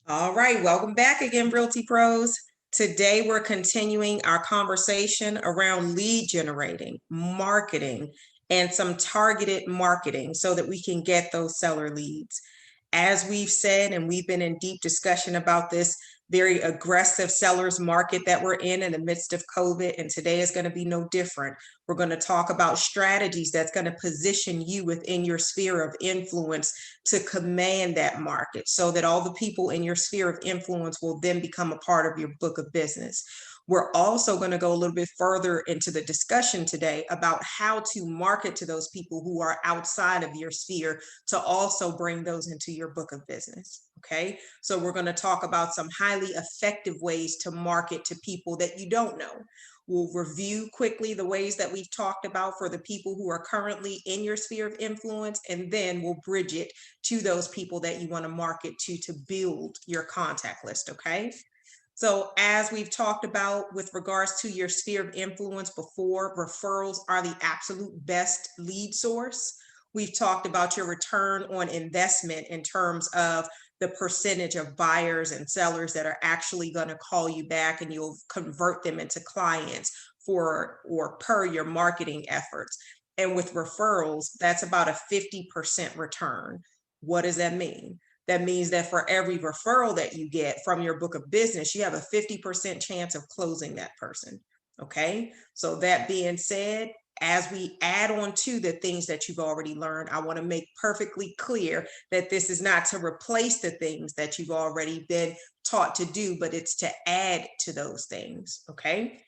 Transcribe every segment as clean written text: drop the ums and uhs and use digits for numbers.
All right, welcome back again, Realty Pros. Today, we're continuing our conversation around lead generating, marketing, and some targeted marketing so that we can get those seller leads. As we've said, and we've been in deep discussion about this very aggressive sellers market that we're in the midst of COVID, and today is going to be no different. We're going to talk about strategies that's going to position you within your sphere of influence to command that market so that all the people in your sphere of influence will then become a part of your book of business. We're also going to go a little bit further into the discussion today about how to market to those people who are outside of your sphere to also bring those into your book of business. Okay, so we're going to talk about some highly effective ways to market to people that you don't know. We'll review quickly the ways that we've talked about for the people who are currently in your sphere of influence, and then we'll bridge it to those people that you want to market to build your contact list. Okay. So as we've talked about with regards to your sphere of influence before, referrals are the absolute best lead source. We've talked about your return on investment in terms of the percentage of buyers and sellers that are actually going to call you back and you'll convert them into clients for or per your marketing efforts. And with referrals, that's about a 50% return. What does that mean? That means that for every referral that you get from your book of business, you have a 50% chance of closing that person. Okay. So that being said, as we add on to the things that you've already learned, I want to make perfectly clear that this is not to replace the things that you've already been taught to do, but it's to add to those things. Okay.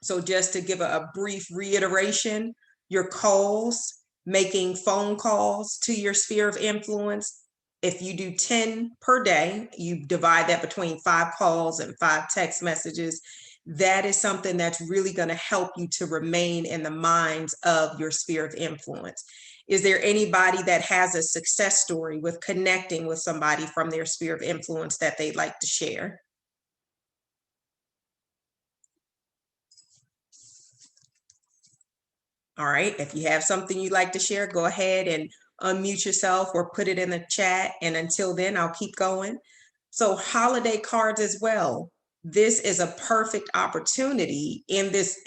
So just to give a brief reiteration, your calls, making phone calls to your sphere of influence. If you do 10 per day, you divide that between 5 calls and 5 text messages. That is something that's really going to help you to remain in the minds of your sphere of influence. Is there anybody that has a success story with connecting with somebody from their sphere of influence that they'd like to share? All right, if you have something you'd like to share, go ahead and unmute yourself or put it in the chat. And until then, I'll keep going. So holiday cards as well. This is a perfect opportunity in this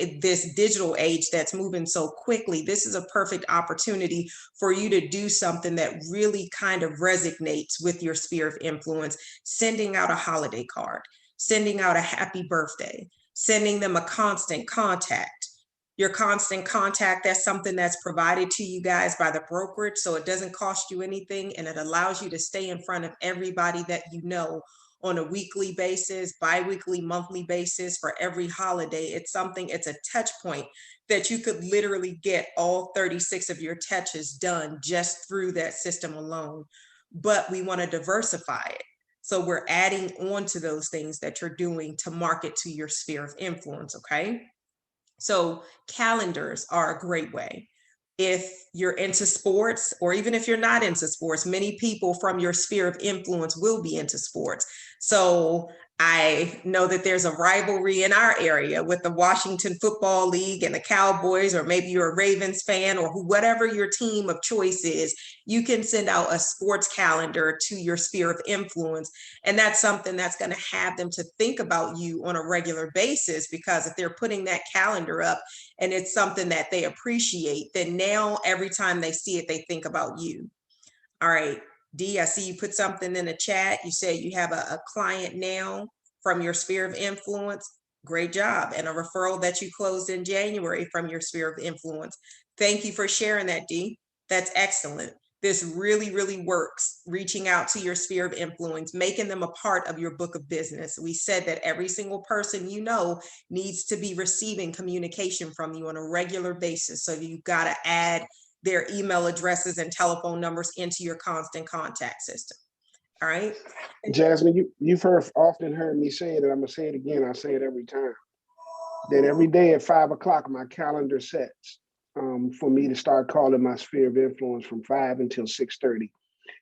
digital age that's moving so quickly. This is a perfect opportunity for you to do something that really kind of resonates with your sphere of influence, sending out a holiday card, sending out a happy birthday, sending them a constant contact. Your constant contact, that's something that's provided to you guys by the brokerage, so it doesn't cost you anything, and it allows you to stay in front of everybody that you know on a weekly basis, bi-weekly, monthly basis for every holiday. It's a touch point that you could literally get all 36 of your touches done just through that system alone. But we want to diversify it. So we're adding on to those things that you're doing to market to your sphere of influence, okay? So calendars are a great way. If you're into sports, or even if you're not into sports, many people from your sphere of influence will be into sports. So I know that there's a rivalry in our area with the Washington Football League and the Cowboys, or maybe you're a Ravens fan, or whatever your team of choice is. You can send out a sports calendar to your sphere of influence. And that's something that's going to have them to think about you on a regular basis, because if they're putting that calendar up and it's something that they appreciate, then now every time they see it, they think about you. All right, D, I see you put something in the chat. You say you have a client now from your sphere of influence. Great job. And a referral that you closed in January from your sphere of influence. Thank you for sharing that, D. That's excellent. This really, really works, reaching out to your sphere of influence, making them a part of your book of business. We said that every single person you know needs to be receiving communication from you on a regular basis. So you've got to add their email addresses and telephone numbers into your constant contact system. All right. Jasmine, you've often heard me say it, and I'm gonna say it again. I say it every time. That every day at 5 o'clock, my calendar sets for me to start calling my sphere of influence from 5 until 6:30,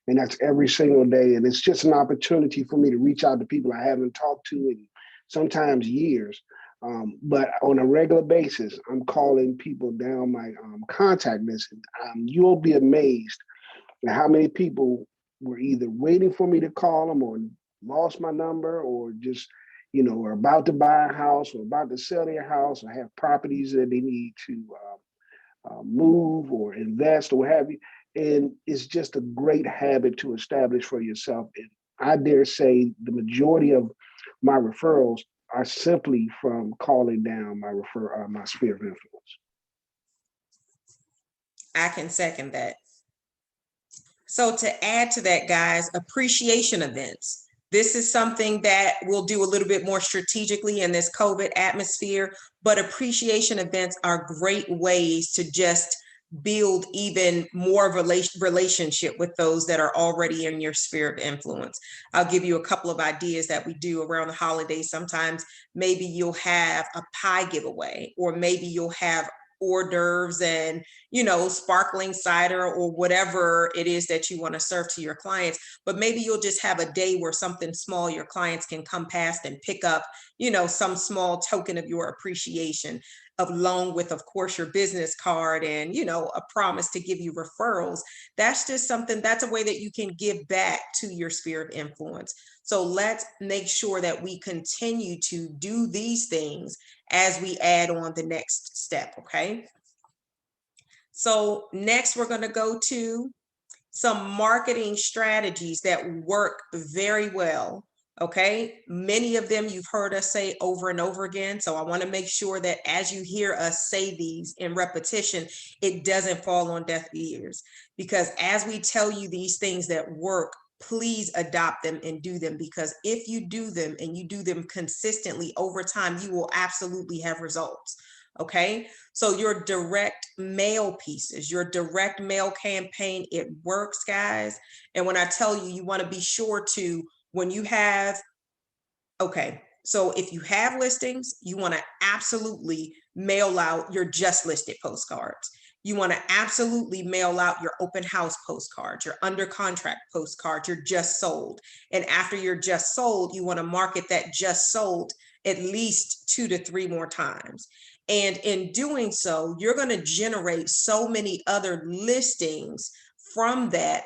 and that's every single day. And it's just an opportunity for me to reach out to people I haven't talked to in sometimes years. But on a regular basis, I'm calling people down my contact list. You'll be amazed at how many people were either waiting for me to call them or lost my number or just, are about to buy a house or about to sell their house or have properties that they need to move or invest or what have you. And it's just a great habit to establish for yourself. And I dare say the majority of my referrals are simply from calling down my sphere of influence. I can second that. So to add to that, guys, appreciation events. This is something that we'll do a little bit more strategically in this COVID atmosphere, but appreciation events are great ways to just build even more of a relationship with those that are already in your sphere of influence. I'll give you a couple of ideas that we do around the holidays. Sometimes maybe you'll have a pie giveaway, or maybe you'll have hors d'oeuvres and sparkling cider or whatever it is that you want to serve to your clients. But maybe you'll just have a day where something small your clients can come past and pick up some small token of your appreciation, along with, of course, your business card and a promise to give you referrals. That's just something, that's a way that you can give back to your sphere of influence. So let's make sure that we continue to do these things as we add on the next step, okay? So next we're going to go to some marketing strategies that work very well, okay? Many of them you've heard us say over and over again, so I want to make sure that as you hear us say these in repetition, it doesn't fall on deaf ears, because as we tell you these things that work, please adopt them and do them, because if you do them and you do them consistently over time, you will absolutely have results. Okay, so your direct mail pieces, your direct mail campaign, it works, guys. And when I tell you, you want to be sure to, when you have, okay, so if you have listings, you want to absolutely mail out your just listed postcards. You want to absolutely mail out your open house postcards, your under contract postcards, your just sold. And after you're just sold, you want to market that just sold at least 2 to 3 more times. And in doing so, you're going to generate so many other listings from that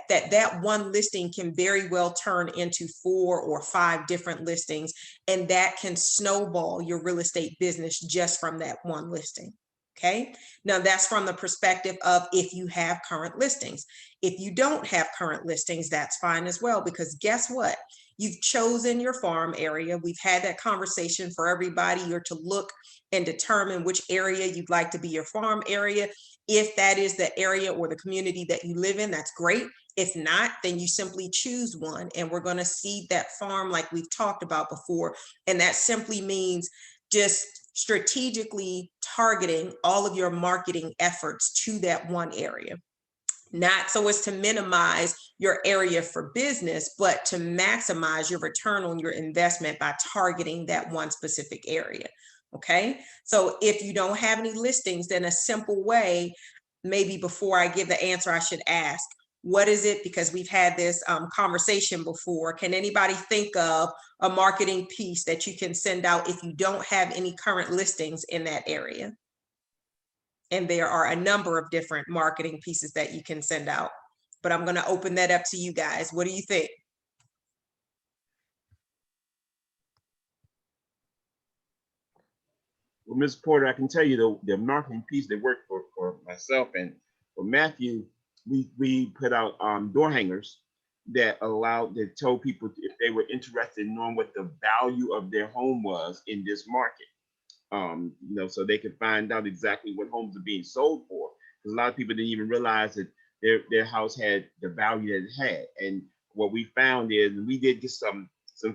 one listing can very well turn into 4 or 5 different listings. And that can snowball your real estate business just from that one listing. Okay. Now that's from the perspective of if you have current listings. If you don't have current listings, that's fine as well, because guess what? You've chosen your farm area. We've had that conversation for everybody. You're to look and determine which area you'd like to be your farm area. If that is the area or the community that you live in, that's great. If not, then you simply choose one, and we're going to seed that farm like we've talked about before. And that simply means just strategically targeting all of your marketing efforts to that one area. Not so as to minimize your area for business, but to maximize your return on your investment by targeting that one specific area. Okay, so if you don't have any listings, then a simple way, maybe before I give the answer, I should ask, what is it? Because we've had this conversation before. Can anybody think of a marketing piece that you can send out if you don't have any current listings in that area? And there are a number of different marketing pieces that you can send out, but I'm going to open that up to you guys. What do you think? Well, Ms. Porter, I can tell you the marketing piece that worked for myself and for Matthew, we put out door hangers that told people if they were interested in knowing what the value of their home was in this market, so they could find out exactly what homes are being sold for. Because a lot of people didn't even realize that their house had the value that it had. And what we found is, and we did get some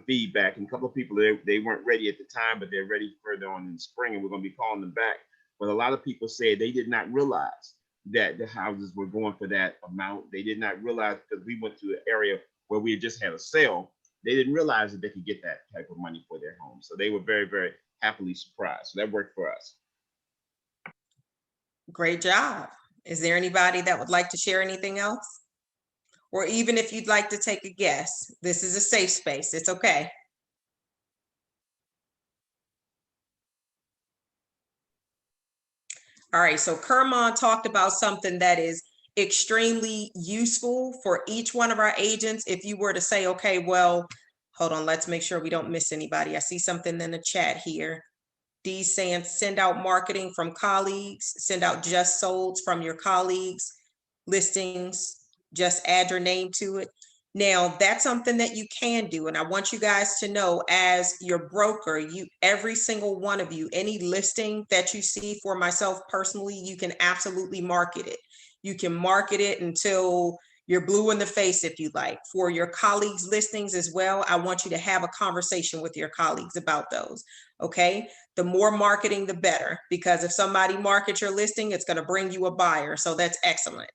feedback, and a couple of people, they weren't ready at the time, but they're ready further on in the spring, and we're going to be calling them back. But a lot of people said they did not realize that the houses were going for that amount. They did not realize, because we went to an area where we had just had a sale, they didn't realize that they could get that type of money for their home. So they were very, very happily surprised. So that worked for us. Great job. Is there anybody that would like to share anything else? Or even if you'd like to take a guess, this is a safe space. It's okay. All right, so Kermon talked about something that is extremely useful for each one of our agents. If you were to say, okay, well, Hold on, let's make sure we don't miss anybody. I see something in the chat here. D saying send out marketing from colleagues, send out just sold from your colleagues, listings, just add your name to it. Now, that's something that you can do. And I want you guys to know, as your broker, every single one of you, any listing that you see, for myself personally, you can absolutely market it. You can market it until you're blue in the face, if you like. For your colleagues' listings as well, I want you to have a conversation with your colleagues about those, okay? The more marketing, the better, because if somebody markets your listing, it's going to bring you a buyer. So that's excellent.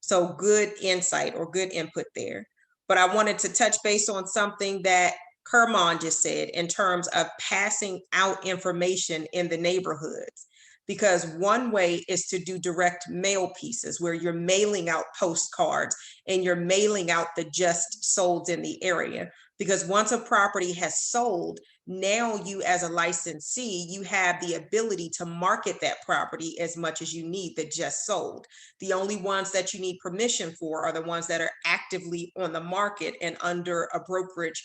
So good insight or good input there. But I wanted to touch base on something that Kermon just said in terms of passing out information in the neighborhoods. Because one way is to do direct mail pieces where you're mailing out postcards and you're mailing out the just solds in the area. Because once a property has sold, now you as a licensee, you have the ability to market that property as much as you need that just sold. The only ones that you need permission for are the ones that are actively on the market and under a brokerage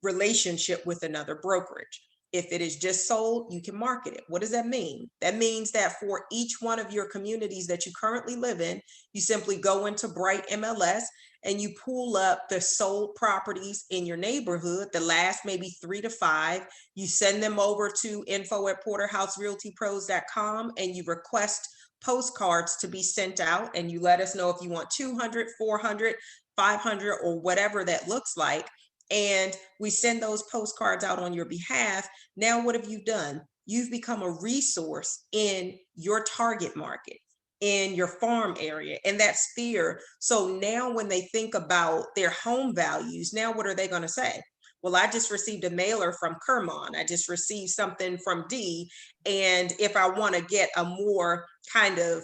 relationship with another brokerage. If it is just sold, you can market it. What does that mean? That means that for each one of your communities that you currently live in, you simply go into Bright MLS and you pull up the sold properties in your neighborhood, the last maybe 3 to 5. You send them over to info@porterhouserealtypros.com and you request postcards to be sent out, and you let us know if you want 200, 400, 500, or whatever that looks like. And we send those postcards out on your behalf. Now, what have you done? You've become a resource in your target market, in your farm area, in that sphere. So now when they think about their home values, now what are they going to say? Well, I just received a mailer from Kermon. I just received something from D. And if I want to get a more kind of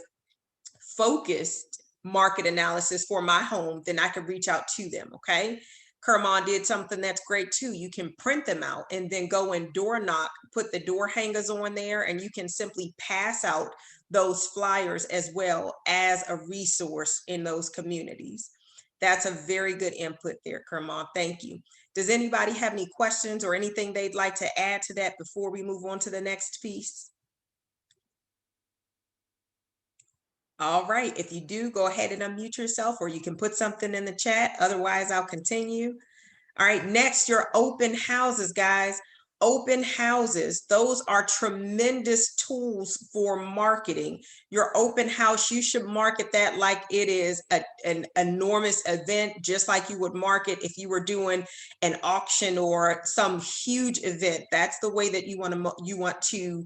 focused market analysis for my home, then I could reach out to them, okay? Kermon did something that's great too. You can print them out and then go and door knock, put the door hangers on there, and you can simply pass out those flyers as well as a resource in those communities. That's a very good input there, Kermon. Thank you. Does anybody have any questions or anything they'd like to add to that before we move on to the next piece? All right, if you do, go ahead and unmute yourself, or you can put something in the chat. Otherwise, I'll continue. All right, next, your open houses, guys. Open houses, those are tremendous tools for marketing. Your open house, you should market that like it is an enormous event, just like you would market if you were doing an auction or some huge event. That's the way that you want to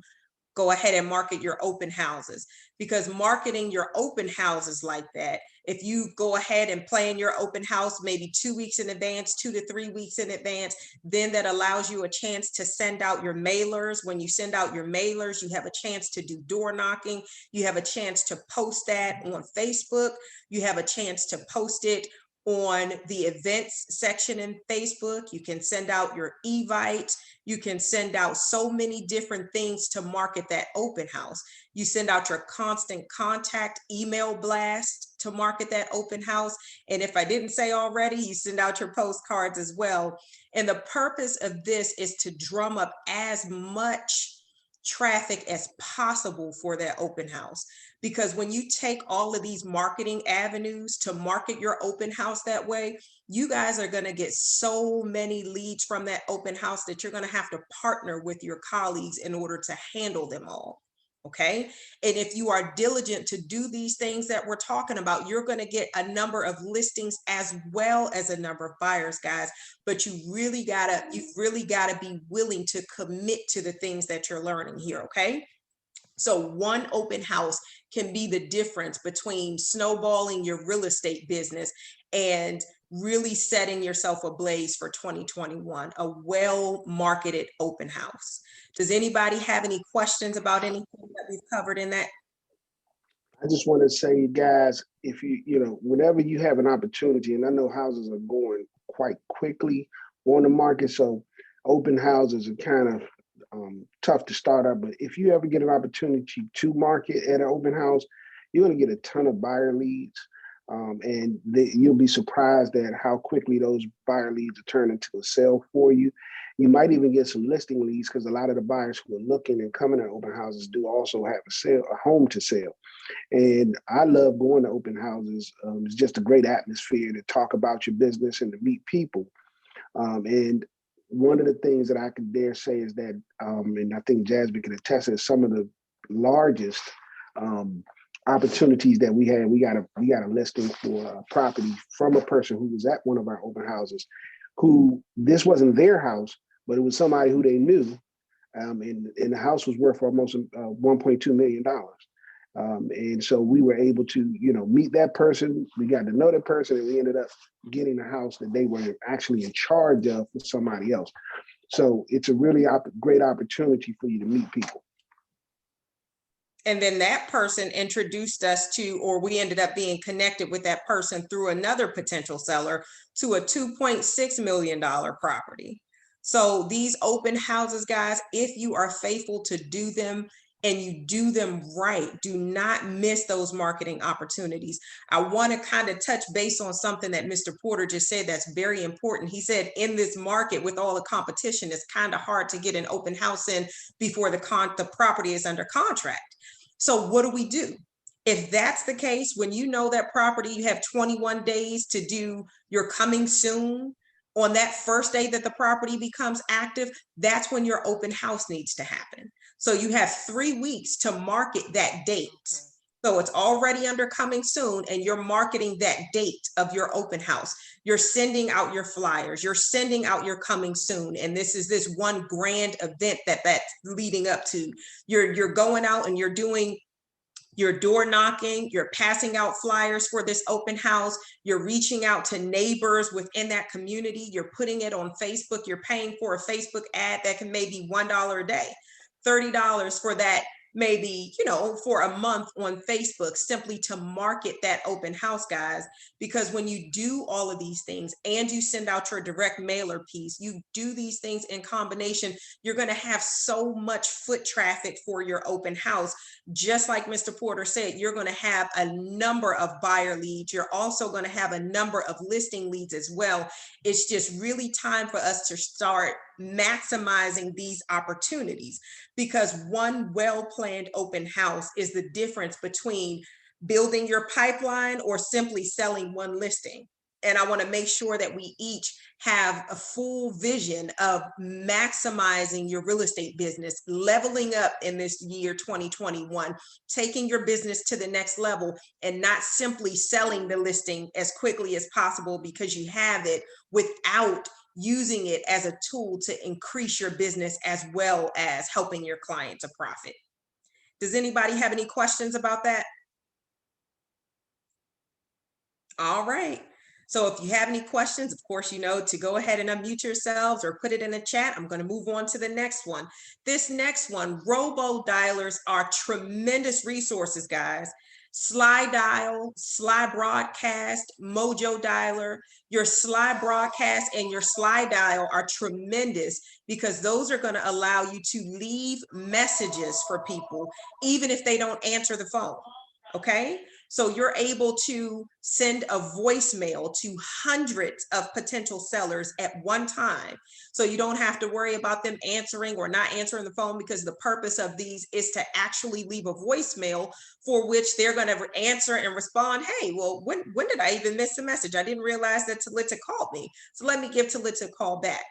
go ahead and market your open houses, because marketing your open houses like that, if you go ahead and plan your open house maybe 2 weeks in advance, 2 to 3 weeks in advance, then that allows you a chance to send out your mailers. When you send out your mailers, you have a chance to do door knocking. You have a chance to post that on Facebook. You have a chance to post it on the events section in Facebook. You can send out your Evite. You can send out so many different things to market that open house. You send out your constant contact email blast to market that open house. And if I didn't say already, you send out your postcards as well. And the purpose of this is to drum up as much traffic as possible for that open house. Because when you take all of these marketing avenues to market your open house that way, you guys are going to get so many leads from that open house that you're going to have to partner with your colleagues in order to handle them all. Okay. And if you are diligent to do these things that we're talking about, you're going to get a number of listings as well as a number of buyers, guys. But you've really got to be willing to commit to the things that you're learning here. Okay. So one open house can be the difference between snowballing your real estate business and really setting yourself ablaze for 2021, a well-marketed open house. Does anybody have any questions about anything that we've covered in that? I just want to say, guys, if whenever you have an opportunity, and I know houses are going quite quickly on the market, so open houses are kind of tough to start up. But if you ever get an opportunity to market at an open house, you're going to get a ton of buyer leads. You'll be surprised at how quickly those buyer leads are turned into a sale for you. You might even get some listing leads because a lot of the buyers who are looking and coming to open houses do also have a home to sell. And I love going to open houses. It's just a great atmosphere to talk about your business and to meet people. And one of the things that I could dare say is that, and I think Jasmine can attest to, some of the largest opportunities that we had. We got a listing for a property from a person who was at one of our open houses, who this wasn't their house, but it was somebody who they knew, and the house was worth almost $1.2 million. And so we were able to, meet that person. We got to know that person, and we ended up getting a house that they were actually in charge of for somebody else. So it's a really great opportunity for you to meet people. And then that person introduced us to, or we ended up being connected with that person through another potential seller to a $2.6 million property. So these open houses, guys, if you are faithful to do them and you do them right, do not miss those marketing opportunities. I want to kind of touch base on something that Mr. Porter just said that's very important. He said in this market with all the competition, it's kind of hard to get an open house in before the property is under contract. So what do? If that's the case, when you know that property, you have 21 days to do your coming soon. On that first day that the property becomes active, that's when your open house needs to happen. So you have 3 weeks to market that date. So it's already under coming soon, and you're marketing that date of your open house. You're sending out your flyers, you're sending out your coming soon. And this is this one grand event that's leading up to. You're going out and you're doing your door knocking, you're passing out flyers for this open house, you're reaching out to neighbors within that community, you're putting it on Facebook, you're paying for a Facebook ad that can maybe $1 a day, $30 for that, maybe, for a month on Facebook, simply to market that open house, guys. Because when you do all of these things and you send out your direct mailer piece, you do these things in combination, you're going to have so much foot traffic for your open house. Just like Mr. Porter said, you're going to have a number of buyer leads. You're also going to have a number of listing leads as well. It's just really time for us to start maximizing these opportunities, because one well-planned open house is the difference between building your pipeline or simply selling one listing. And I want to make sure that we each have a full vision of maximizing your real estate business, leveling up in this year 2021, taking your business to the next level, and not simply selling the listing as quickly as possible because you have it, without using it as a tool to increase your business as well as helping your client to profit. Does anybody have any questions about that? All right. So if you have any questions, of course, to go ahead and unmute yourselves or put it in the chat. I'm going to move on to the next one. This next one, robo dialers are tremendous resources, guys. Sly Dial, Sly Broadcast, Mojo Dialer, your Sly Broadcast and your Sly Dial are tremendous, because those are going to allow you to leave messages for people, even if they don't answer the phone. Okay. So you're able to send a voicemail to hundreds of potential sellers at one time. So you don't have to worry about them answering or not answering the phone, because the purpose of these is to actually leave a voicemail for which they're going to answer and respond. Hey, well, when did I even miss a message? I didn't realize that Talita called me. So let me give Talita a call back.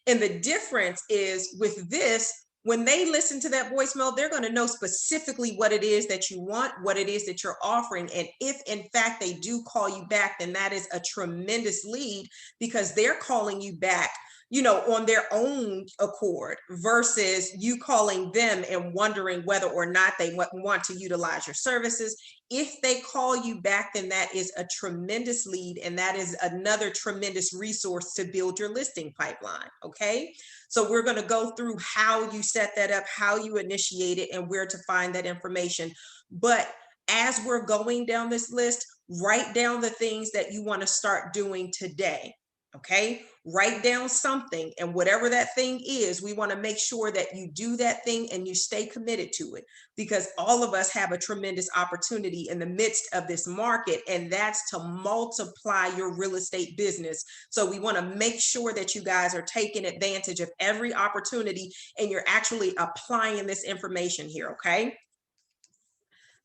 And the difference is with this, when they listen to that voicemail, they're going to know specifically what it is that you want, what it is that you're offering. And if in fact they do call you back, then that is a tremendous lead, because they're calling you back, on their own accord, versus you calling them and wondering whether or not they want to utilize your services. If they call you back, then that is a tremendous lead, and that is another tremendous resource to build your listing pipeline. Okay. So we're going to go through how you set that up, how you initiate it, and where to find that information. But as we're going down this list, write down the things that you want to start doing today. Okay, write down something, and whatever that thing is, we want to make sure that you do that thing and you stay committed to it, because all of us have a tremendous opportunity in the midst of this market, and that's to multiply your real estate business. So we want to make sure that you guys are taking advantage of every opportunity and you're actually applying this information here. Okay.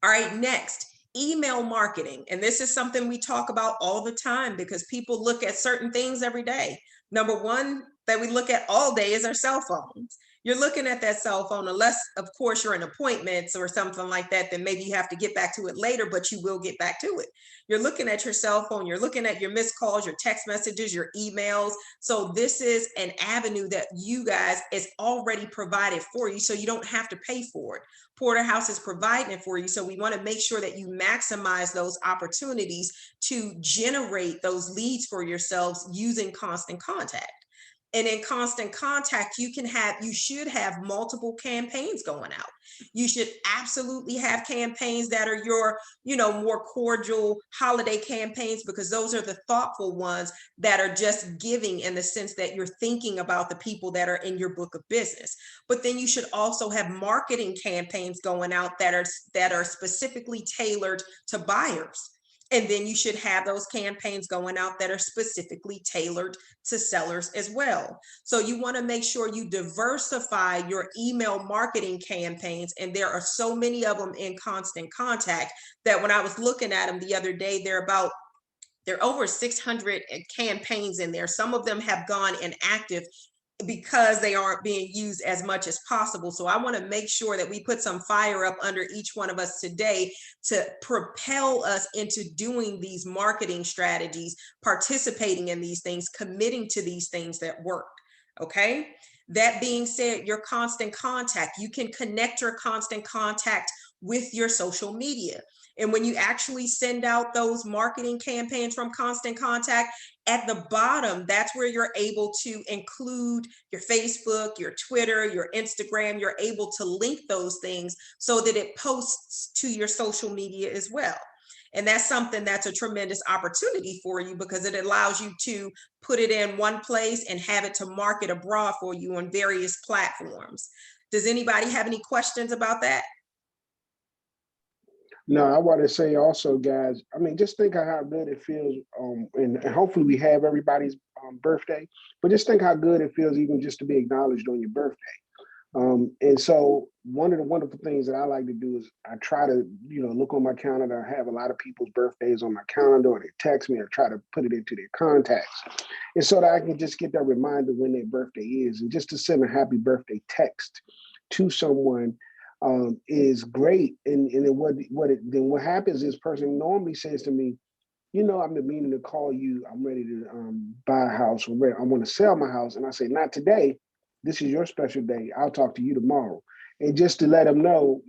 All right, next, email marketing. And this is something we talk about all the time because people look at certain things every day. Number one that we look at all day is our cell phones. You're looking at that cell phone, unless, of course, you're in appointments or something like that, then maybe you have to get back to it later, but you will get back to it. You're looking at your cell phone, you're looking at your missed calls, your text messages, your emails. So this is an avenue that you guys is already provided for you, so you don't have to pay for it. Porterhouse is providing it for you. So we want to make sure that you maximize those opportunities to generate those leads for yourselves using Constant Contact. And in Constant Contact, you should have multiple campaigns going out. You should absolutely have campaigns that are your, more cordial holiday campaigns, because those are the thoughtful ones that are just giving in the sense that you're thinking about the people that are in your book of business. But then you should also have marketing campaigns going out that are specifically tailored to buyers. And then you should have those campaigns going out that are specifically tailored to sellers as well. So you want to make sure you diversify your email marketing campaigns. And there are so many of them in Constant Contact that when I was looking at them the other day, there are over 600 campaigns in there. Some of them have gone inactive because they aren't being used as much as possible. So I want to make sure that we put some fire up under each one of us today to propel us into doing these marketing strategies, participating in these things, committing to these things that work. Okay. That being said, your Constant Contact, you can connect your Constant Contact with your social media. And when you actually send out those marketing campaigns from Constant Contact, at the bottom, that's where you're able to include your Facebook, your Twitter, your Instagram. You're able to link those things so that it posts to your social media as well. And that's something that's a tremendous opportunity for you, because it allows you to put it in one place and have it to market abroad for you on various platforms. Does anybody have any questions about that? No, I want to say also, guys, I mean, just think of how good it feels, and hopefully we have everybody's birthday, but just think how good it feels even just to be acknowledged on your birthday. And so one of the wonderful things that I like to do is I try to, look on my calendar. I have a lot of people's birthdays on my calendar, or they text me, or try to put it into their contacts. And so that I can just get that reminder when their birthday is, and just to send a happy birthday text to someone is great. And then what happens is, person normally says to me, I've been meaning to call you. I'm ready to buy a house. I want to sell my house. And I say, not today. This is your special day. I'll talk to you tomorrow. And just to let them know,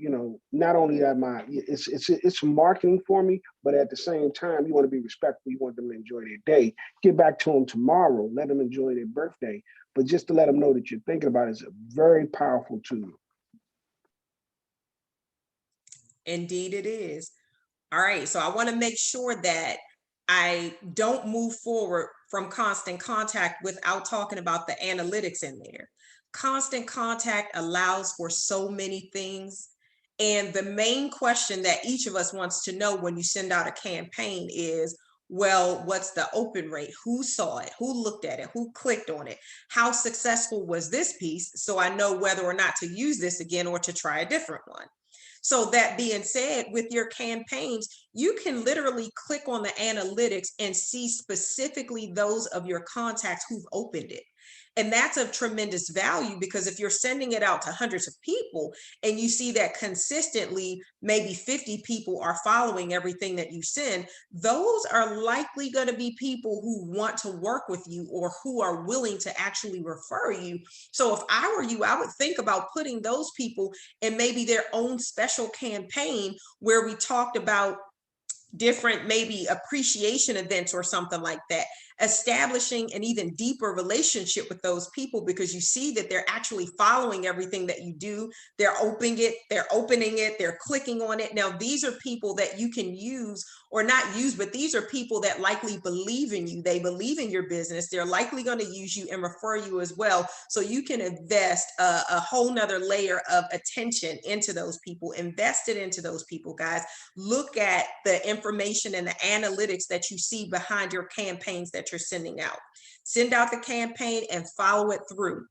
not only that it's marketing for me, but at the same time, you want to be respectful. You want them to enjoy their day. Get back to them tomorrow. Let them enjoy their birthday. But just to let them know that you're thinking about it is a very powerful tool. Indeed, it is. All right. So I want to make sure that I don't move forward from Constant Contact without talking about the analytics in there. Constant Contact allows for so many things. And the main question that each of us wants to know when you send out a campaign is, well, what's the open rate? Who saw it? Who looked at it? Who clicked on it? How successful was this piece? So I know whether or not to use this again or to try a different one. So that being said, with your campaigns, you can literally click on the analytics and see specifically those of your contacts who've opened it. And that's of tremendous value, because if you're sending it out to hundreds of people and you see that consistently maybe 50 people are following everything that you send, those are likely going to be people who want to work with you or who are willing to actually refer you. So if I were you, I would think about putting those people in maybe their own special campaign where we talked about different maybe appreciation events or something like that. establishing an even deeper relationship with those people, because you see that they're actually following everything that you do. They're opening it, they're clicking on it. Now, these are people that you can use, or not use, but these are people that likely believe in you. They believe in your business. They're likely going to use you and refer you as well. So you can invest a whole nother layer of attention into those people. Invest it into those people, guys. Look at the information and the analytics that you see behind your campaigns that you're sending out. Send out the campaign and follow it through.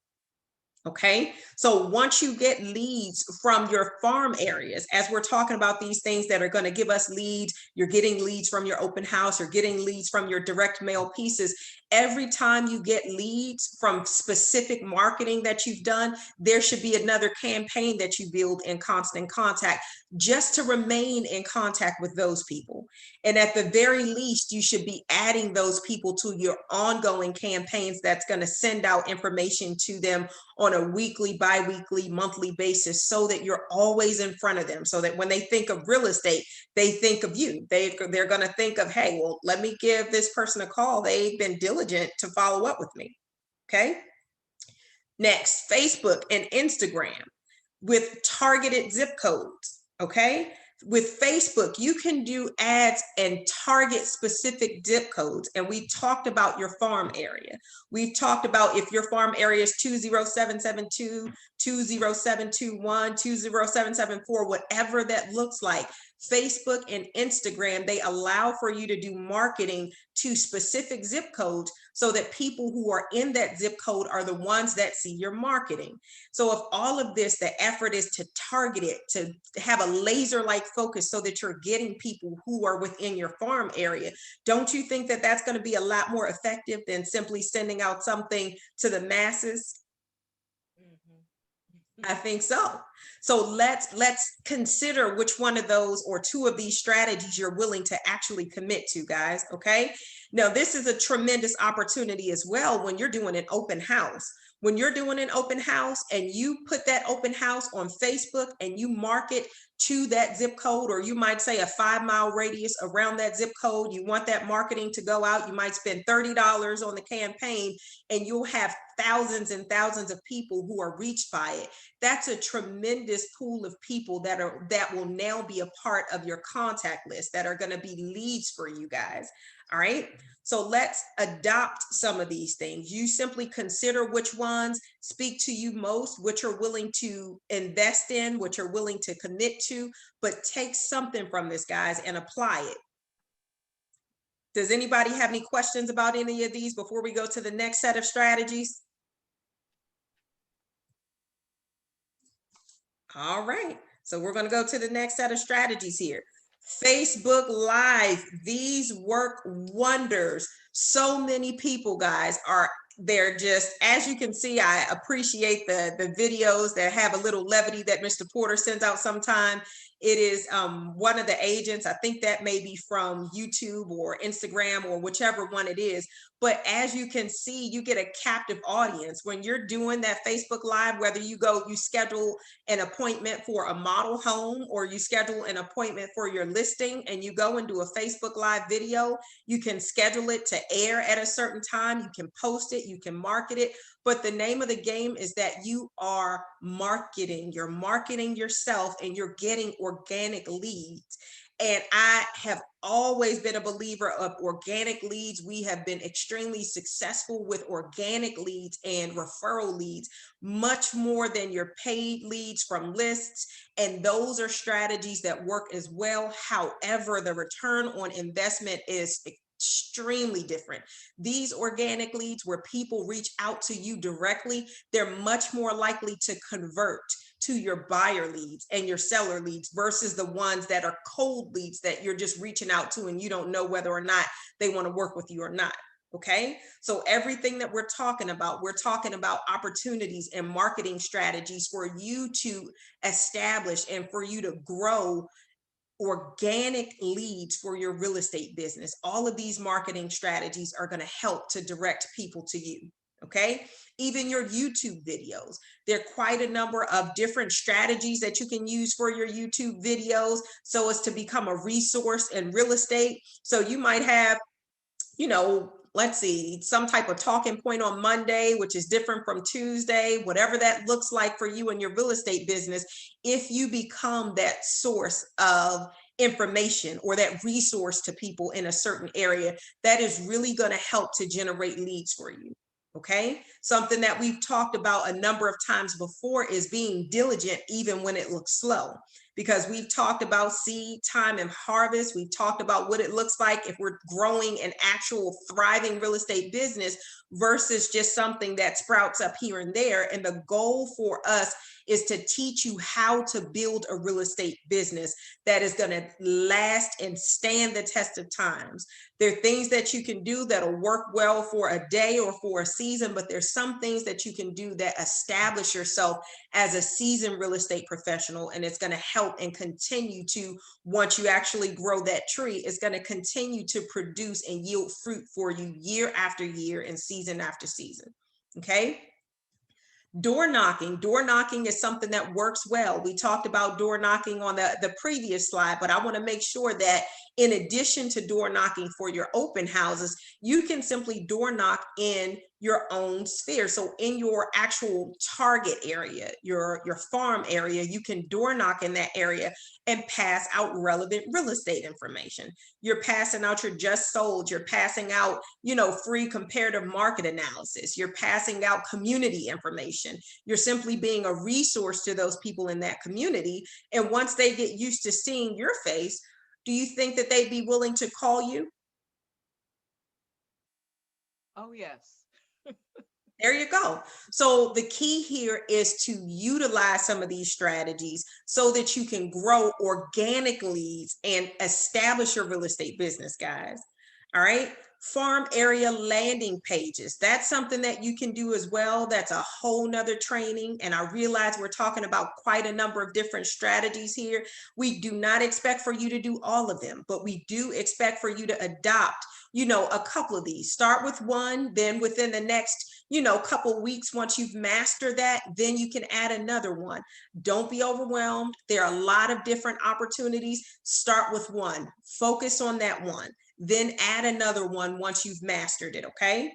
Okay, so once you get leads from your farm areas, as we're talking about these things that are going to give us leads, you're getting leads from your open house, you're getting leads from your direct mail pieces. Every time you get leads from specific marketing that you've done, there should be another campaign that you build in constant contact, just to remain in contact with those people. And at the very least, you should be adding those people to your ongoing campaigns that's going to send out information to them on a weekly, bi-weekly, monthly basis, so that you're always in front of them, so that when they think of real estate, they think of you. They're going to think of, hey, well, let me give this person a call. They've been diligent to follow up with me. Okay. Next, Facebook and Instagram with targeted zip codes. Okay. With Facebook, you can do ads and target specific zip codes. And we talked about your farm area. We've talked about if your farm area is 20772, 20721, 20774, whatever that looks like. Facebook and Instagram, they allow for you to do marketing to specific zip codes, so that people who are in that zip code are the ones that see your marketing. So if all of this, the effort is to target it, to have a laser-like focus so that you're getting people who are within your farm area, don't you think that that's going to be a lot more effective than simply sending out something to the masses? I think so. So let's consider which one of those or two of these strategies you're willing to actually commit to, guys. Okay. Now, this is a tremendous opportunity as well when you're doing an open house. When you're doing an open house and you put that open house on Facebook and you market to that zip code, or you might say a 5-mile radius around that zip code, you want that marketing to go out, you might spend $30 on the campaign, and you'll have thousands and thousands of people who are reached by it. That's a tremendous pool of people that will now be a part of your contact list, that are going to be leads for you guys. All right. So let's adopt some of these things. You simply consider which ones speak to you most, which you're willing to invest in, which you're willing to commit to, but take something from this, guys, and apply it. Does anybody have any questions about any of these before we go to the next set of strategies? All right, so we're going to go to the next set of strategies here. Facebook Live, these work wonders. So many people, guys, they're just, as you can see, I appreciate the videos that have a little levity that Mr. Porter sends out sometime. It is one of the agents, I think that may be from YouTube or Instagram or whichever one it is. But as you can see, you get a captive audience when you're doing that Facebook Live, whether you schedule an appointment for a model home, or you schedule an appointment for your listing and you go and do a Facebook Live video. You can schedule it to air at a certain time. You can post it, you can market it. But the name of the game is that you are marketing. You're marketing yourself and you're getting organic leads. And I have always been a believer of organic leads. We have been extremely successful with organic leads and referral leads, much more than your paid leads from lists. And those are strategies that work as well. However, the return on investment is extremely different. These organic leads, where people reach out to you directly, they're much more likely to convert to your buyer leads and your seller leads, versus the ones that are cold leads that you're just reaching out to and you don't know whether or not they want to work with you or not. Okay, so everything that we're talking about opportunities and marketing strategies for you to establish and for you to grow organic leads for your real estate business. All of these marketing strategies are going to help to direct people to you. Okay, even your YouTube videos, there are quite a number of different strategies that you can use for your YouTube videos so as to become a resource in real estate. So you might have, let's see, some type of talking point on Monday, which is different from Tuesday, whatever that looks like for you and your real estate business, if you become that source of information or that resource to people in a certain area, that is really going to help to generate leads for you. Okay. Something that we've talked about a number of times before is being diligent, even when it looks slow, because we've talked about seed time and harvest. We've talked about what it looks like if we're growing an actual thriving real estate business versus just something that sprouts up here and there. And the goal for us is to teach you how to build a real estate business that is going to last and stand the test of times. There are things that you can do that'll work well for a day or for a season, but there's some things that you can do that establish yourself as a seasoned real estate professional, and it's going to help and continue to, once you actually grow that tree, it's going to continue to produce and yield fruit for you year after year and season after season. Okay. Door knocking. Door knocking is something that works well. We talked about door knocking on the previous slide, but I want to make sure that in addition to door knocking for your open houses, you can simply door knock in your own sphere. So in your actual target area, your farm area, you can door knock in that area and pass out relevant real estate information. You're passing out your just sold, you're passing out, free comparative market analysis, you're passing out community information. You're simply being a resource to those people in that community. And once they get used to seeing your face, do you think that they'd be willing to call you? Oh, yes. There you go. So the key here is to utilize some of these strategies so that you can grow organic leads and establish your real estate business, guys. All right. Farm area landing pages. That's something that you can do as well. That's a whole nother training. And I realize we're talking about quite a number of different strategies here. We do not expect for you to do all of them, but we do expect for you to adopt, a couple of these. Start with one, then within the next, couple weeks, once you've mastered that, then you can add another one. Don't be overwhelmed. There are a lot of different opportunities. Start with one, focus on that one, then add another one once you've mastered it, okay?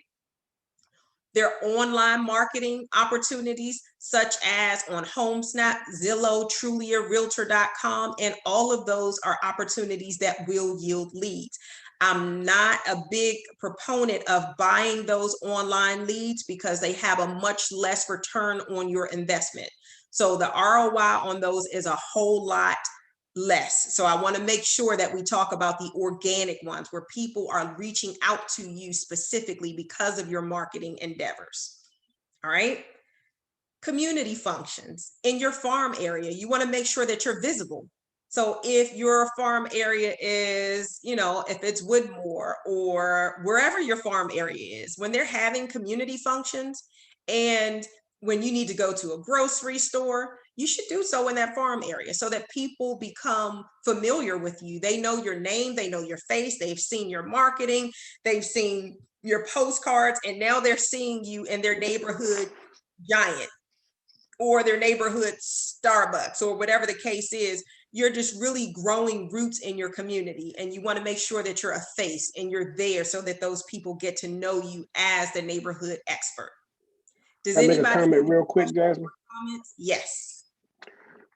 There are online marketing opportunities such as on HomeSnap, Zillow, Trulia, Realtor.com, and all of those are opportunities that will yield leads. I'm not a big proponent of buying those online leads because they have a much less return on your investment. So the ROI on those is a whole lot less. So I want to make sure that we talk about the organic ones where people are reaching out to you specifically because of your marketing endeavors. All right. Community functions in your farm area. You want to make sure that you're visible. So if your farm area is, if it's Woodmore or wherever your farm area is, when they're having community functions and when you need to go to a grocery store, you should do so in that farm area so that people become familiar with you. They know your name, they know your face, they've seen your marketing, they've seen your postcards, and now they're seeing you in their neighborhood giant or their neighborhood Starbucks or whatever the case is. You're just really growing roots in your community, and you want to make sure that you're a face and you're there so that those people get to know you as the neighborhood expert. Does I make a anybody comment real quick, Jasmine? comments? Yes.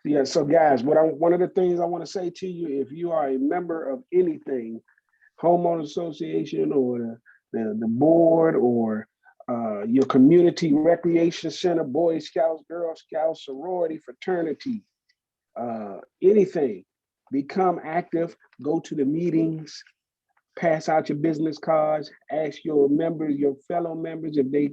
Yeah, so guys, one of the things I want to say to you, if you are a member of anything, homeowner association or the board or your community recreation center, Boy Scouts, Girl Scouts, sorority, fraternity, anything, become active, go to the meetings, pass out your business cards, ask your members, your fellow members, if they,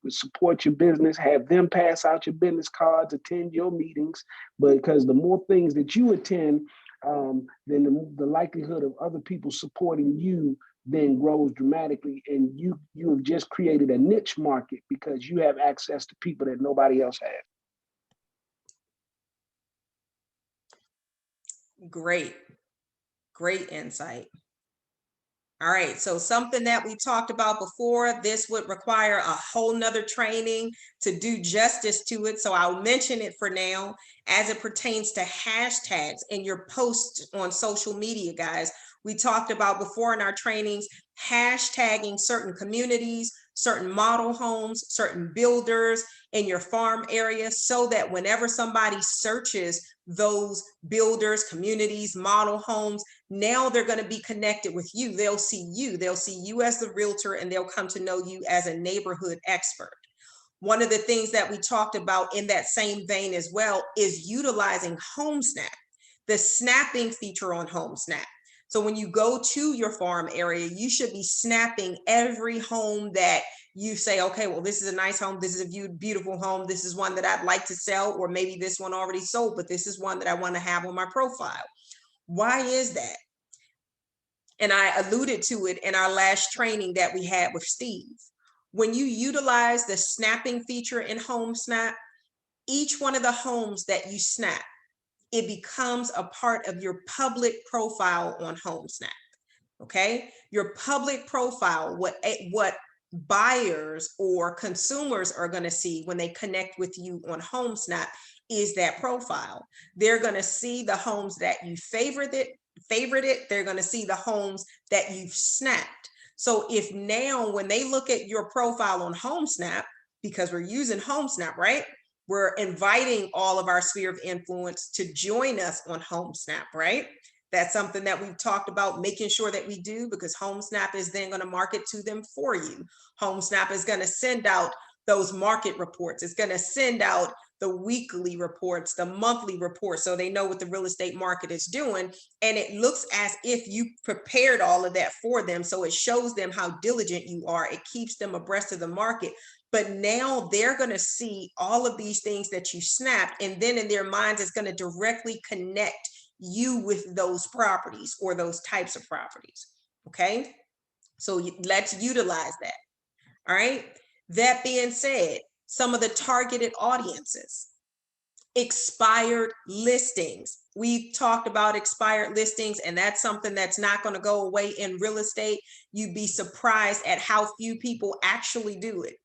support your business, have them pass out your business cards, attend your meetings, because the more things that you attend, then the likelihood of other people supporting you then grows dramatically, and you have just created a niche market because you have access to people that nobody else has. Great insight. All right, so something that we talked about before, this would require a whole nother training to do justice to it. So I'll mention it for now as it pertains to hashtags in your posts on social media, guys. We talked about before in our trainings, hashtagging certain communities, certain model homes, certain builders in your farm area, so that whenever somebody searches those builders, communities, model homes, now they're going to be connected with you. They'll see you as the realtor, and they'll come to know you as a neighborhood expert. One of the things that we talked about in that same vein as well is utilizing HomeSnap, the snapping feature on HomeSnap. So when you go to your farm area, you should be snapping every home that you say, okay, well, this is a nice home. This is a beautiful home. This is one that I'd like to sell, or maybe this one already sold, but this is one that I want to have on my profile. Why is that? And I alluded to it in our last training that we had with Steve. When you utilize the snapping feature in HomeSnap, each one of the homes that you snap, it becomes a part of your public profile on HomeSnap. Okay, your public profile, what buyers or consumers are going to see when they connect with you on HomeSnap is that profile. They're going to see the homes that you favorited. They're going to see the homes that you've snapped. So if now when they look at your profile on HomeSnap, because we're using HomeSnap, right? We're inviting all of our sphere of influence to join us on HomeSnap, right? That's something that we've talked about making sure that we do, because HomeSnap is then going to market to them for you. HomeSnap is going to send out those market reports. It's going to send out the weekly reports, the monthly reports, so they know what the real estate market is doing. And it looks as if you prepared all of that for them. So it shows them how diligent you are. It keeps them abreast of the market. But now they're going to see all of these things that you snapped, and then in their minds, it's going to directly connect you with those properties or those types of properties. Okay, so let's utilize that. All right, that being said, some of the targeted audiences, expired listings. We've talked about expired listings, and that's something that's not going to go away in real estate. You'd be surprised at how few people actually do it.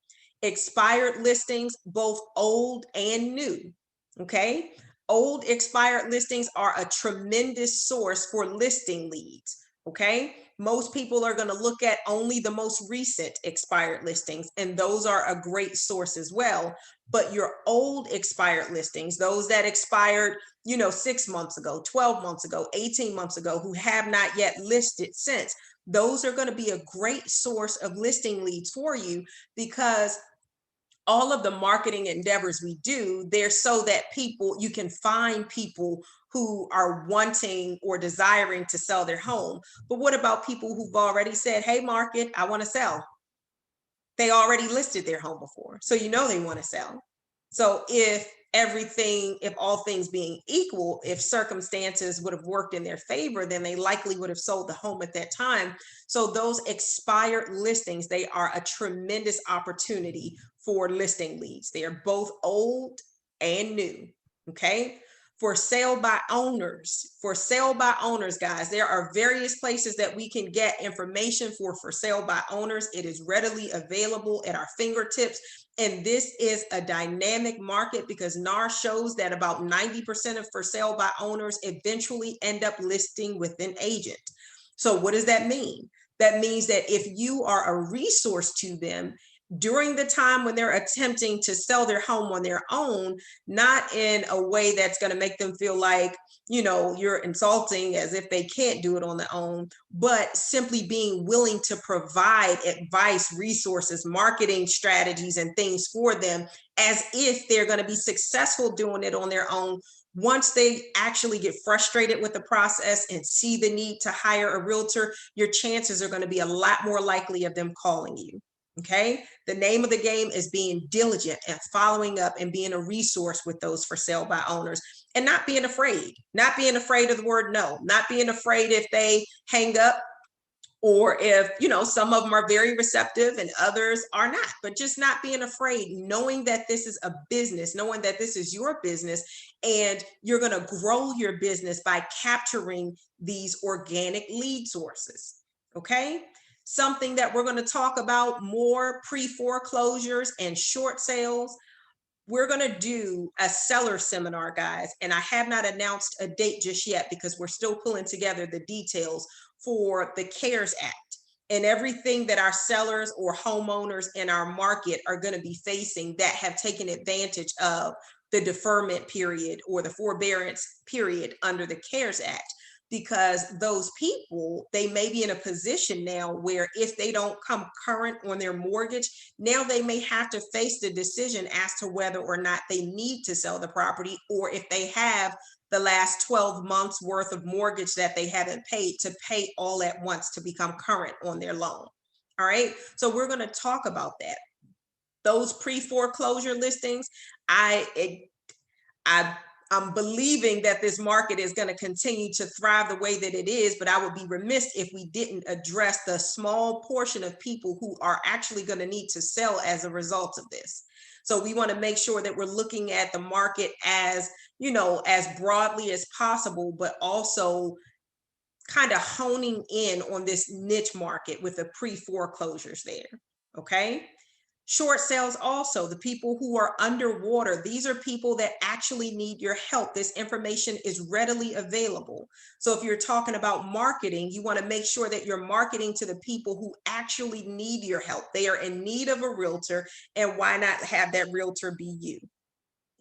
Expired listings, both old and new. Okay, old expired listings are a tremendous source for listing leads. Okay, most people are going to look at only the most recent expired listings, and those are a great source as well. But your old expired listings, those that expired, 6 months ago, 12 months ago, 18 months ago, who have not yet listed since, those are going to be a great source of listing leads for you, because all of the marketing endeavors we do, they're so that you can find people who are wanting or desiring to sell their home. But what about people who've already said, hey, market, I want to sell? They already listed their home before, so they want to sell. So if all things being equal, if circumstances would have worked in their favor, then they likely would have sold the home at that time. So those expired listings, they are a tremendous opportunity for listing leads. They are both old and new. Okay. For sale by owners, guys, there are various places that we can get information for sale by owners. It is readily available at our fingertips. And this is a dynamic market, because NAR shows that about 90% of for sale by owners eventually end up listing with an agent. So what does that mean? That means that if you are a resource to them during the time when they're attempting to sell their home on their own, not in a way that's going to make them feel like, you're insulting, as if they can't do it on their own, but simply being willing to provide advice, resources, marketing strategies, and things for them, as if they're going to be successful doing it on their own. Once they actually get frustrated with the process and see the need to hire a realtor, your chances are going to be a lot more likely of them calling you. Okay, the name of the game is being diligent and following up and being a resource with those for sale by owners, and not being afraid of the word no, not being afraid if they hang up, or if, some of them are very receptive and others are not, but just not being afraid, knowing that this is a business, knowing that this is your business, and you're going to grow your business by capturing these organic lead sources. Okay. Something that we're going to talk about more, pre-foreclosures and short sales. We're going to do a seller seminar, guys, and I have not announced a date just yet, because we're still pulling together the details for the CARES Act. and everything that our sellers or homeowners in our market are going to be facing that have taken advantage of the deferment period or the forbearance period under the CARES Act. Because those people, they may be in a position now where if they don't come current on their mortgage, now they may have to face the decision as to whether or not they need to sell the property, or if they have the last 12 months worth of mortgage that they haven't paid to pay all at once to become current on their loan. All right, so we're going to talk about that. Those pre-foreclosure listings, I'm believing that this market is going to continue to thrive the way that it is, but I would be remiss if we didn't address the small portion of people who are actually going to need to sell as a result of this. So we want to make sure that we're looking at the market as, you know, as broadly as possible, but also kind of honing in on this niche market with the pre-foreclosures there. Okay. Short sales also, the people who are underwater, these are people that actually need your help. This information is readily available. So if you're talking about marketing, you want to make sure that you're marketing to the people who actually need your help. They are in need of a realtor, and why not have that realtor be you?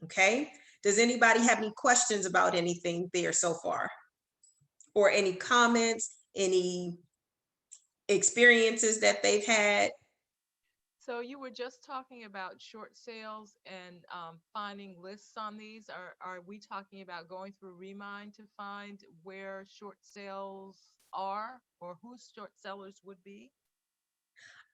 Okay. Does anybody have any questions about anything there so far? Or any comments, any experiences that they've had? So you were just talking about short sales and finding lists on these. Are we talking about going through Remind to find where short sales are or who short sellers would be?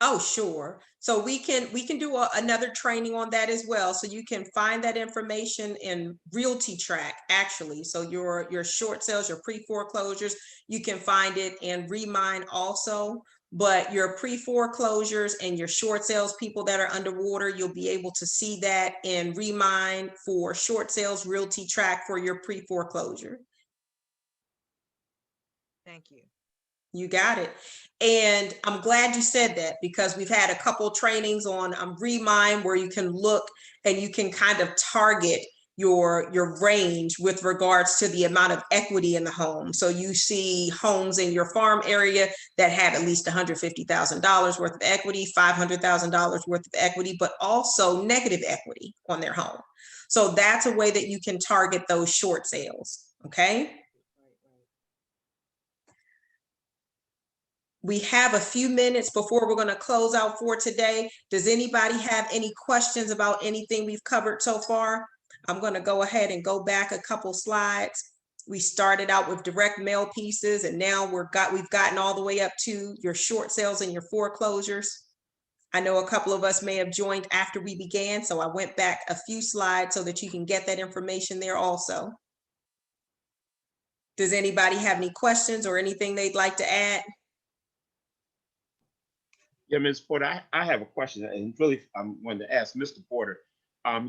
Oh, sure. So we can do another training on that as well. So you can find that information in Realty Track, actually. So your short sales, your pre-foreclosures, you can find it in Remind also. But your pre-foreclosures and your short sales, people that are underwater, you'll be able to see that in Remind for short sales, Realty Track for your pre-foreclosure. Thank you. You got it. And I'm glad you said that, because we've had a couple trainings on Remind where you can look and you can kind of target your range with regards to the amount of equity in the home. So you see homes in your farm area that have at least $150,000 worth of equity, $500,000 worth of equity, but also negative equity on their home. So that's a way that you can target those short sales. Okay. We have a few minutes before we're going to close out for today. Does anybody have any questions about anything we've covered so far? I'm going to go ahead and go back a couple slides. We started out with direct mail pieces, and now we've gotten all the way up to your short sales and your foreclosures. I know a couple of us may have joined after we began, so I went back a few slides so that you can get that information there also. Does anybody have any questions or anything they'd like to add? Yeah, Ms. Porter, I have a question, and really I wanted to ask Mr. Porter.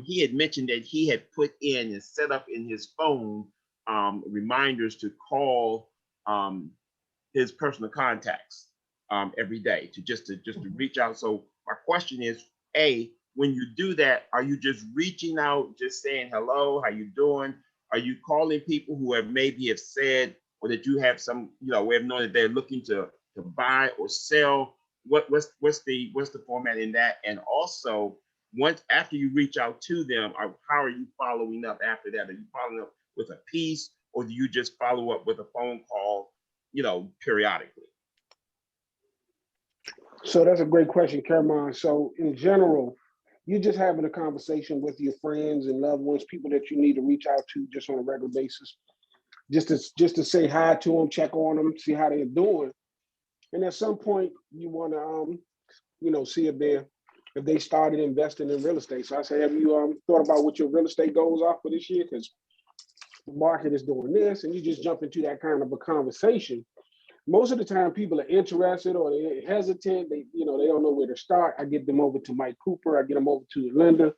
He had mentioned that he had put in and set up in his phone reminders to call his personal contacts every day to just to reach out. So my question is, A, when you do that, are you just reaching out, just saying hello, how you doing? Are you calling people who have maybe have said, or that you have some, way of knowing that they're looking to buy or sell? What's the format in that? And also, once after you reach out to them, how are you following up after that? Are you following up with a piece, or do you just follow up with a phone call, periodically? So that's a great question, Kermon. So in general, you're just having a conversation with your friends and loved ones, people that you need to reach out to just on a regular basis, just to say hi to them, check on them, see how they're doing. And at some point, you want to, see if they started investing in real estate. So I say, have you thought about what your real estate goals are for this year? Because the market is doing this, and you just jump into that kind of a conversation. Most of the time, people are interested or they're hesitant. They don't know where to start. I get them over to Mike Cooper. I get them over to the lender.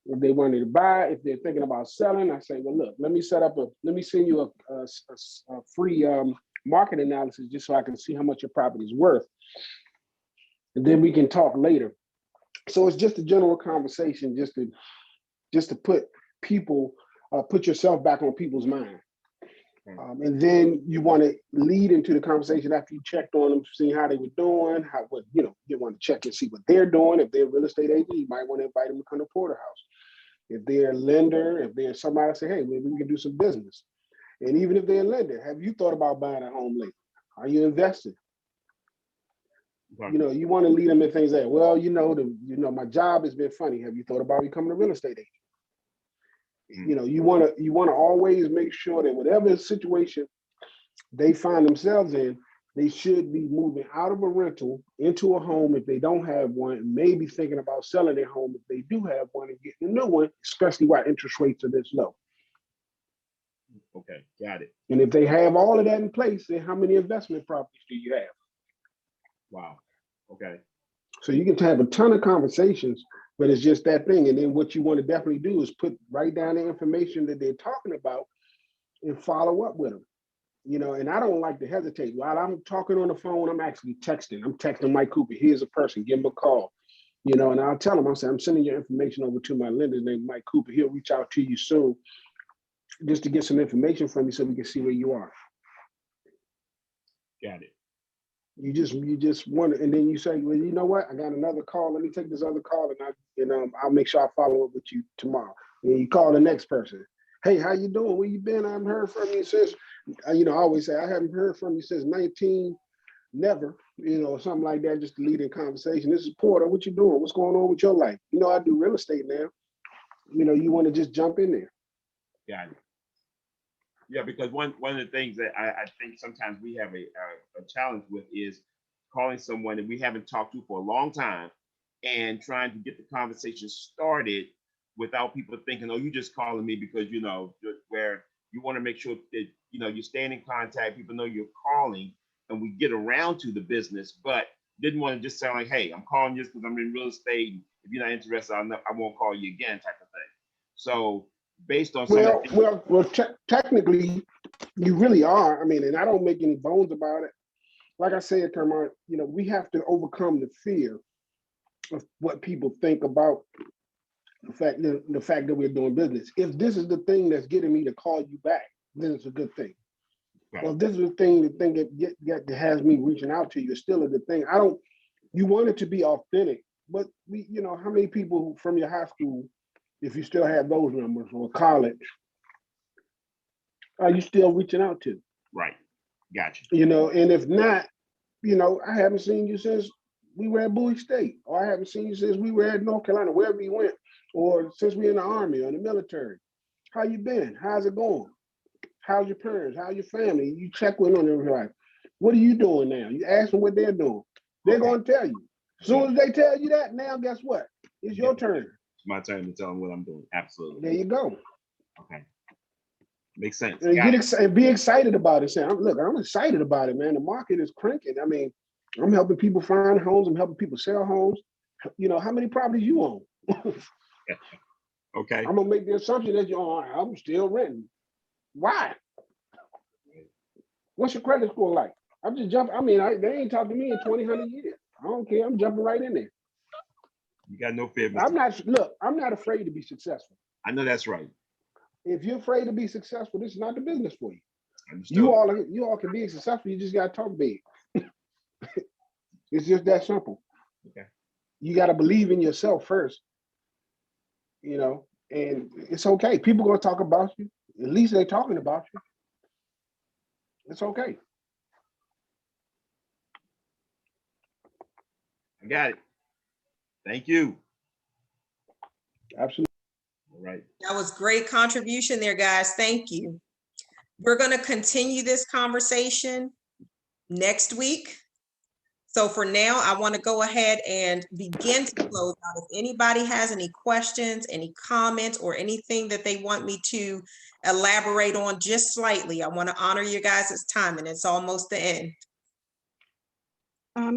If they wanted to buy, if they're thinking about selling, I say, well, look, let me send you a free market analysis just so I can see how much your property is worth. And then we can talk later. So it's just a general conversation, just to put yourself back on people's mind. And then you want to lead into the conversation after you checked on them, seeing how they were doing, you want to check and see what they're doing. If they're a real estate agent, you might want to invite them to come to porterhouse. If they're a lender, if they're somebody, say, hey, maybe we can do some business. And even if they're a lender, have you thought about buying a home lately? Are you invested? Right. You want to lead them in things that, well, my job has been funny. Have you thought about becoming a real estate agent? You want to always make sure that whatever situation they find themselves in, they should be moving out of a rental into a home if they don't have one, maybe thinking about selling their home if they do have one and getting a new one, especially while interest rates are this low. Okay, got it. And if they have all of that in place, then how many investment properties do you have? Wow. Okay. So you can have a ton of conversations, but it's just that thing. And then what you want to definitely do is write down the information that they're talking about and follow up with them. And I don't like to hesitate. While I'm talking on the phone, I'm actually texting. I'm texting Mike Cooper. Here's a person, give him a call. And I'll tell him, I'm sending your information over to my lender named Mike Cooper. He'll reach out to you soon just to get some information from you so we can see where you are. Got it. You just want to, and then you say, well, you know what? I got another call. Let me take this other call, and I'll make sure I follow up with you tomorrow. And you call the next person. Hey, how you doing? Where you been? I haven't heard from you since. I always say I haven't heard from you since 19. Never. Something like that, just to lead in conversation. This is Porter. What you doing? What's going on with your life? I do real estate now. You want to just jump in there. Got it. Yeah, because one of the things that I think sometimes we have a challenge with is calling someone that we haven't talked to for a long time and trying to get the conversation started without people thinking, oh, you just calling me because, where you want to make sure that, you're staying in contact, people know you're calling, and we get around to the business, but didn't want to just sound like, hey, I'm calling just because I'm in real estate. If you're not interested, I won't call you again type of thing. So based on technically, you really are. And I don't make any bones about it. Like I said, Termont, we have to overcome the fear of what people think about the fact that we're doing business. If this is the thing that's getting me to call you back, then it's a good thing. Right. Well, if this is the thing that has me reaching out to you, it's still a good thing. You want it to be authentic, but how many people from your high school, if you still have those numbers, or college, are you still reaching out to? Right. Gotcha. And if not, I haven't seen you since we were at Bowie State, or I haven't seen you since we were at North Carolina, wherever you went, or since we're in the Army or in the military. How you been? How's it going? How's your parents? How's your family? You check with them and like, what are you doing now? You ask them what they're doing. They're going to tell you. As soon as they tell you that, now guess what? It's your turn. It's my turn to tell them what I'm doing. Absolutely. There you go. Okay. Makes sense. And be excited about it. Say, I'm excited about it, man. The market is cranking. I'm helping people find homes. I'm helping people sell homes. How many properties you own? Okay. I'm gonna make the assumption that I'm still renting. Why? What's your credit score like? I'm just jumping. They ain't talked to me in 100 years. I don't care. I'm jumping right in there. You got no fear. I'm not afraid to be successful. I know that's right. If you're afraid to be successful, this is not the business for you. Understood. You all can be successful. You just got to talk big. It's just that simple. Okay. You got to believe in yourself first. And it's okay. People going to talk about you. At least they're talking about you. It's okay. I got it. Thank you. Absolutely. All right. That was great contribution there, guys. Thank you. We're going to continue this conversation next week. So for now, I want to go ahead and begin to close out. If anybody has any questions, any comments, or anything that they want me to elaborate on just slightly, I want to honor you guys' time, and it's almost the end.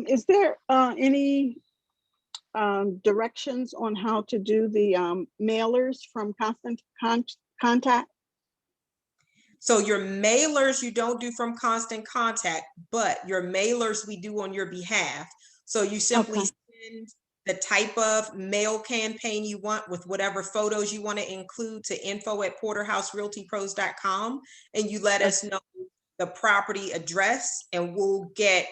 Is there any directions on how to do the mailers from Constant Contact? So your mailers, you don't do from Constant Contact, but your mailers we do on your behalf. So you simply send the type of mail campaign you want with whatever photos you want to include to info@porterhouserealtypros.com, and you let us know the property address, and we'll get,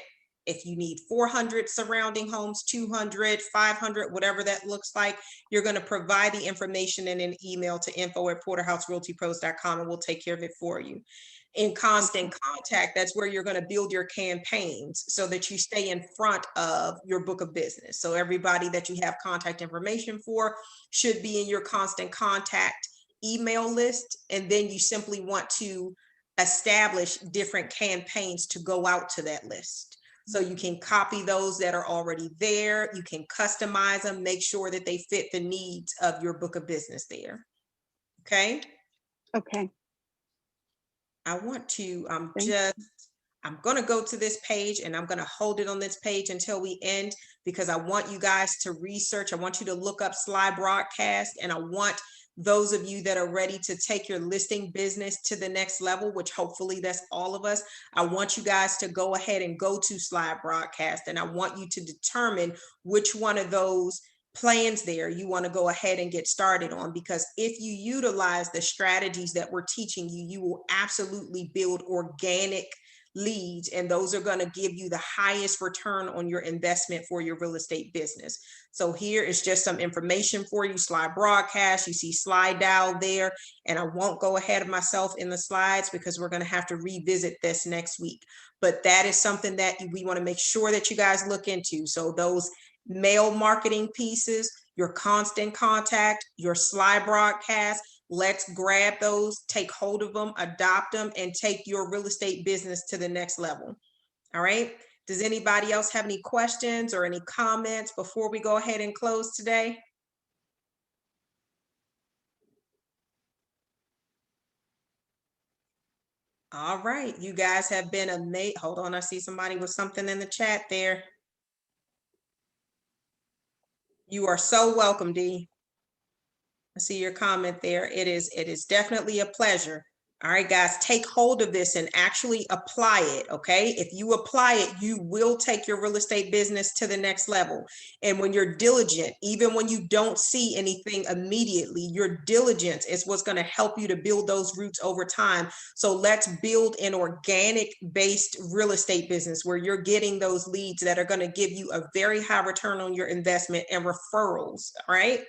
if you need 400 surrounding homes, 200, 500, whatever that looks like, you're going to provide the information in an email to info@porterhouserealtypros.com, and we'll take care of it for you. In constant contact, that's where you're going to build your campaigns so that you stay in front of your book of business. So everybody that you have contact information for should be in your constant contact email list. And then you simply want to establish different campaigns to go out to that list. So you can copy those that are already there. You can customize them, make sure that they fit the needs of your book of business there. Okay. Okay. I want to Thank I'm going to go to this page, and I'm going to hold it on this page until we end, because I want you guys to research. I want you to look up Sly Broadcast, and I want those of you that are ready to take your listing business to the next level, which hopefully that's all of us. I want you guys to go ahead and go to Sly Broadcast, and I want you to determine which one of those plans there you want to go ahead and get started on, because if you utilize the strategies that we're teaching you, you will absolutely build organic leads, and those are going to give you the highest return on your investment for your real estate business. So here is just some information for you. Sly Broadcast, you see Slide Dial there, and I won't go ahead of myself in the slides because we're going to have to revisit this next week, but that is something that we want to make sure that you guys look into. So those mail marketing pieces, your constant contact, your Sly Broadcast, let's grab those, take hold of them, adopt them, and take your real estate business to the next level. All right. Does anybody else have any questions or any comments before we go ahead and close today? All right. You guys have been amazing. Hold on. I see somebody with something in the chat there. You are so welcome, Dee. I see your comment there. It is definitely a pleasure. All right, guys, take hold of this and actually apply it, okay? If you apply it, you will take your real estate business to the next level. And when you're diligent, even when you don't see anything immediately, your diligence is what's going to help you to build those roots over time. So let's build an organic-based real estate business where you're getting those leads that are going to give you a very high return on your investment and referrals, all right?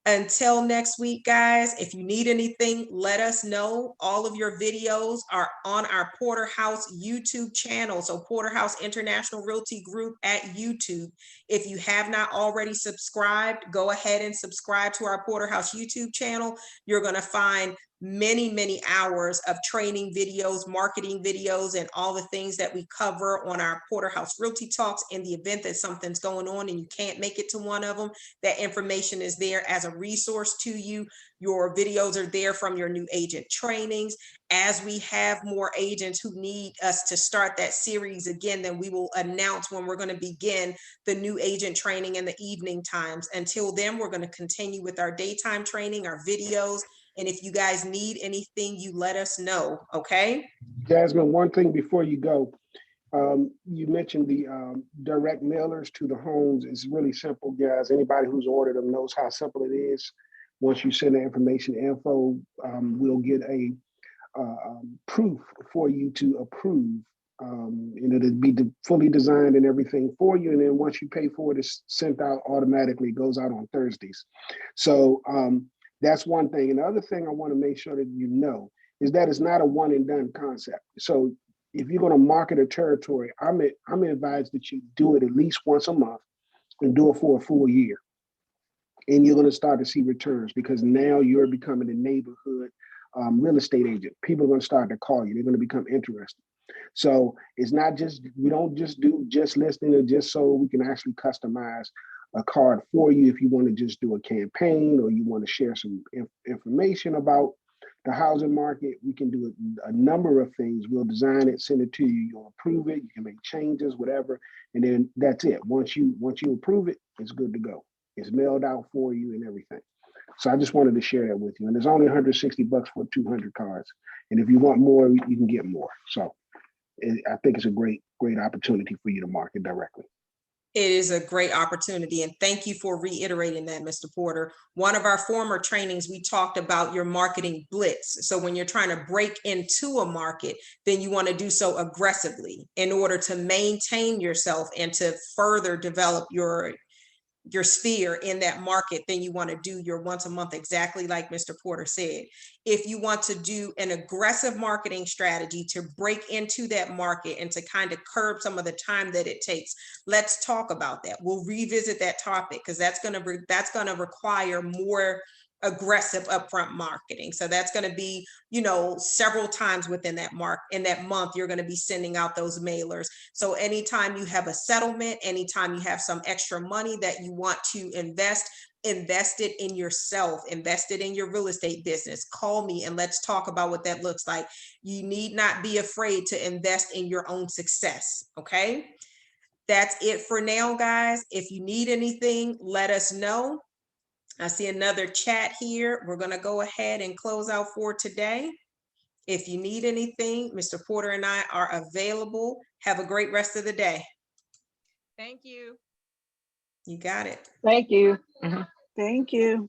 Until next week, guys, if you need anything, let us know. All of your videos are on our Porterhouse YouTube channel. So Porterhouse International Realty Group at YouTube. If you have not already subscribed, go ahead and subscribe to our Porterhouse YouTube channel. You're going to find many hours of training videos, marketing videos, and all the things that we cover on our Porterhouse Realty Talks. In the event that something's going on and you can't make it to one of them, that information is there as a resource to you. Your videos are there from your new agent trainings. As we have more agents who need us to start that series again, then we will announce when we're going to begin the new agent training in the evening times. Until then, we're going to continue with our daytime training, our videos. And if you guys need anything, you let us know, okay? Jasmine, one thing before you go, you mentioned the direct mailers to the homes. It's really simple, guys. Anybody who's ordered them knows how simple it is. Once you send the information info, we'll get a proof for you to approve. And it'll be fully designed and everything for you. And then once you pay for it, it's sent out automatically. It goes out on Thursdays. So that's one thing. And the other thing I want to make sure that you know is that it's not a one and done concept. So if you're going to market a territory, I'm advised that you do it at least once a month and do it for a full year. And you're going to start to see returns, because now you're becoming a neighborhood real estate agent. People are going to start to call you. They're going to become interested. So it's not just, we don't just do just listing or just so we can actually customize a card for you. If you want to just do a campaign or you want to share some information about the housing market, we can do a number of things. We'll design it, send it to you, you'll approve it, you can make changes, whatever, and then that's it. Once you approve it, it's good to go. It's mailed out for you and everything. So I just wanted to share that with you. And there's only $160 for 200 cards. And if you want more, you can get more. So I think it's a great opportunity for you to market directly. It is a great opportunity, and thank you for reiterating that, Mr. Porter. One of our former trainings, we talked about your marketing blitz. So when you're trying to break into a market, then you want to do so aggressively in order to maintain yourself and to further develop your sphere in that market. Then you want to do your once a month, exactly like Mr. Porter said. If you want to do an aggressive marketing strategy to break into that market and to kind of curb some of the time that it takes, let's talk about that. We'll revisit that topic because that's going to require more aggressive upfront marketing. So that's going to be, you know, several times within that month, you're going to be sending out those mailers. So anytime you have a settlement, anytime you have some extra money that you want to invest it in yourself, invest it in your real estate business. Call me and let's talk about what that looks like. You need not be afraid to invest in your own success. Okay. That's it for now, guys. If you need anything, let us know. I see another chat here. We're going to go ahead and close out for today. If you need anything, Mr. Porter and I are available. Have a great rest of the day. Thank you. You got it. Thank you. Thank you.